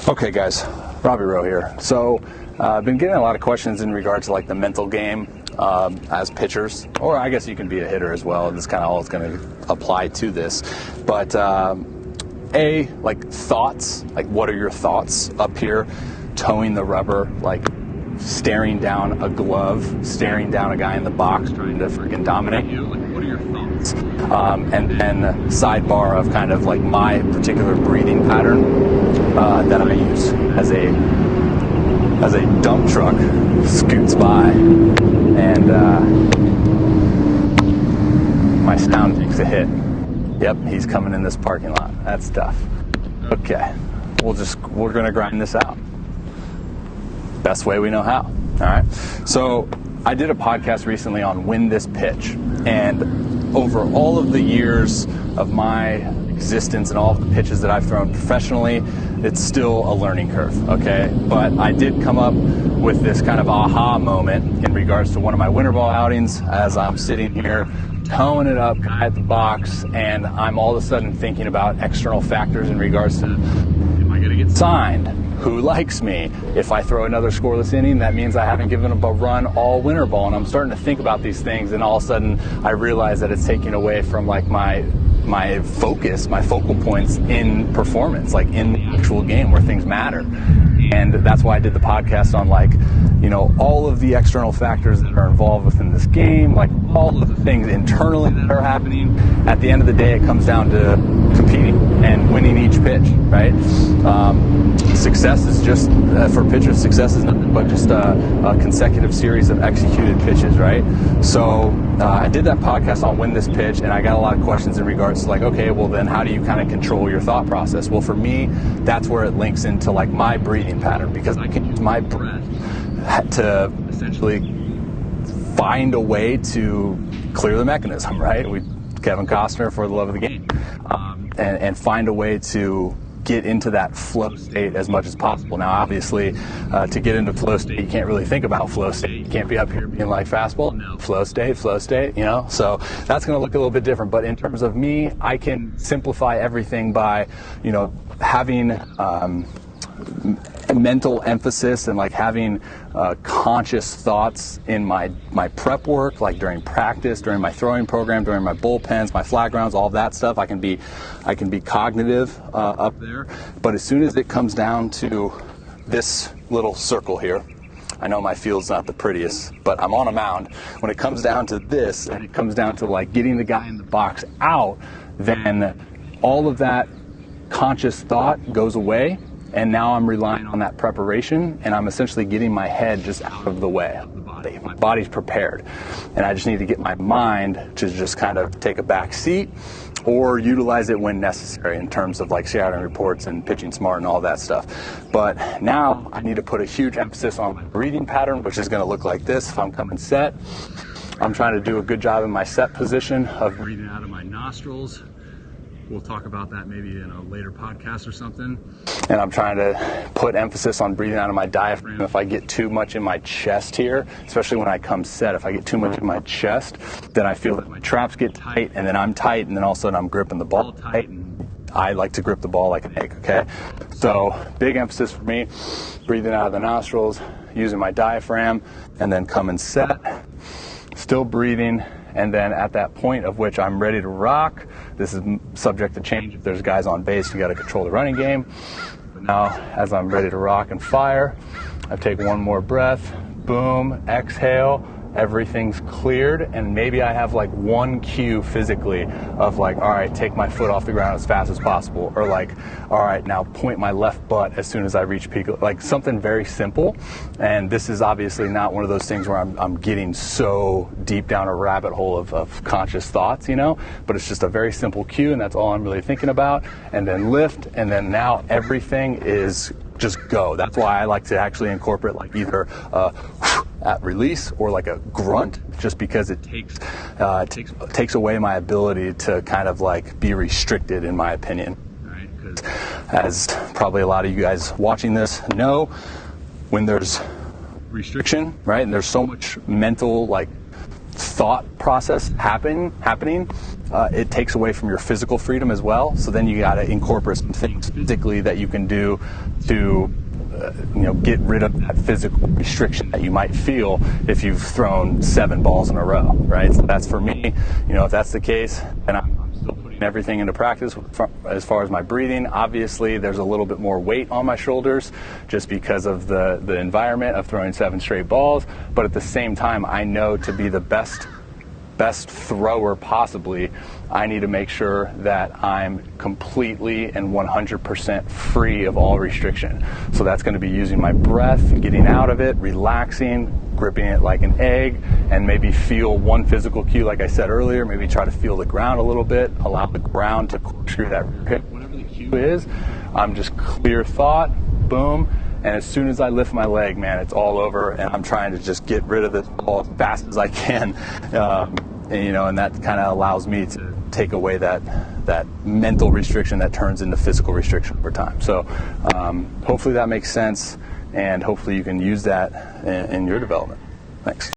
Okay guys, Robby here. So I've been getting a lot of questions in regards to like the mental game as pitchers, or I guess you can be a hitter as well. This kind of all is going to apply to this. But like thoughts, like what are your thoughts up here, towing the rubber, like staring down a glove, staring down a guy in the box trying to freaking dominate you? Like, what are your thoughts? And then sidebar of kind of like my particular breathing pattern that I use as a dump truck scoots by and my sound takes a hit. Yep, he's coming in this parking lot. That's tough. Okay, we're gonna grind this out. Best way we know how. All right. So I did a podcast recently on Win This Pitch, and over all of the years of my existence and all of the pitches that I've thrown professionally, it's still a learning curve, okay? But I did come up with this kind of aha moment in regards to one of my winter ball outings as I'm sitting here towing it up, guy at the box, and I'm all of a sudden thinking about external factors in regards to, am I gonna get signed? Who likes me? If I throw another scoreless inning, that means I haven't given up a run all winter ball. And I'm starting to think about these things, and all of a sudden I realize that it's taking away from like my focus, my focal points in performance, like in the actual game where things matter. And that's why I did the podcast on like, you know, all of the external factors that are involved within this game, like all of the things internally that are happening. At the end of the day, it comes down to competing and winning each pitch, right? Success is just, for pitchers, success is nothing but just a consecutive series of executed pitches, right? So I did that podcast on Win This Pitch, and I got a lot of questions in regards to like, okay, well then how do you kind of control your thought process? Well, for me, that's where it links into like my breathing pattern, because I can use my breath to essentially find a way to clear the mechanism, right? Kevin Costner, For the Love of the Game, and find a way to get into that flow state as much as possible. Now, obviously, to get into flow state, you can't really think about flow state. You can't be up here being like fastball, no, flow state, you know? So that's going to look a little bit different. But in terms of me, I can simplify everything by, you know, having mental emphasis and like having conscious thoughts in my prep work, like during practice, during my throwing program, during my bullpens, my flag rounds, all that stuff. I can be cognitive up there. But as soon as it comes down to this little circle here, I know my field's not the prettiest, but I'm on a mound. When it comes down to this, and it comes down to like getting the guy in the box out, then all of that conscious thought goes away. And now I'm relying on that preparation, and I'm essentially getting my head just out of the way of the body. My body's prepared, and I just need to get my mind to just kind of take a back seat or utilize it when necessary in terms of like scouting reports and pitching smart and all that stuff. But now I need to put a huge emphasis on my breathing pattern, which is going to look like this if I'm coming set. I'm trying to do a good job in my set position of breathing out of my nostrils. We'll talk about that maybe in a later podcast or something. And I'm trying to put emphasis on breathing out of my diaphragm. If I get too much in my chest here, especially when I come set, if I get too much in my chest, then I feel that my traps get tight, and then I'm tight, and then all of a sudden I'm gripping the ball tight, and I like to grip the ball like an egg, okay? So big emphasis for me, breathing out of the nostrils, using my diaphragm, and then coming set, still breathing. And then at that point of which I'm ready to rock, this is subject to change. If there's guys on base, you got to control the running game. But now, as I'm ready to rock and fire, I take one more breath, boom, exhale, everything's cleared, and maybe I have like one cue physically of like, all right, take my foot off the ground as fast as possible, or like, all right, now point my left butt as soon as I reach peak, like something very simple. And this is obviously not one of those things where I'm getting so deep down a rabbit hole of conscious thoughts, you know, but it's just a very simple cue, and that's all I'm really thinking about. And then lift, and then now everything is just go. That's why I like to actually incorporate like either at release or like a grunt, just because it takes away my ability to kind of like be restricted, in my opinion. Right? Because as probably a lot of you guys watching this know, when there's restriction, right, and there's so much mental like thought process happening, it takes away from your physical freedom as well. So then you got to incorporate some things physically that you can do to get rid of that physical restriction that you might feel if you've thrown 7 balls in a row, right? So that's for me. If that's the case, then I'm still putting everything into practice. As far as my breathing, obviously there's a little bit more weight on my shoulders just because of the environment of throwing 7 straight balls. But at the same time, I know to be the best thrower possibly, I need to make sure that I'm completely and 100% free of all restriction. So that's going to be using my breath, getting out of it, relaxing, gripping it like an egg, and maybe feel one physical cue, like I said earlier. Maybe try to feel the ground a little bit, allow the ground to corkscrew that hip. Whatever the cue is, I'm just clear thought, boom. And as soon as I lift my leg, man, it's all over, and I'm trying to just get rid of this ball as fast as I can. And that kind of allows me to take away that mental restriction that turns into physical restriction over time. So hopefully that makes sense, and hopefully you can use that in your development. Thanks.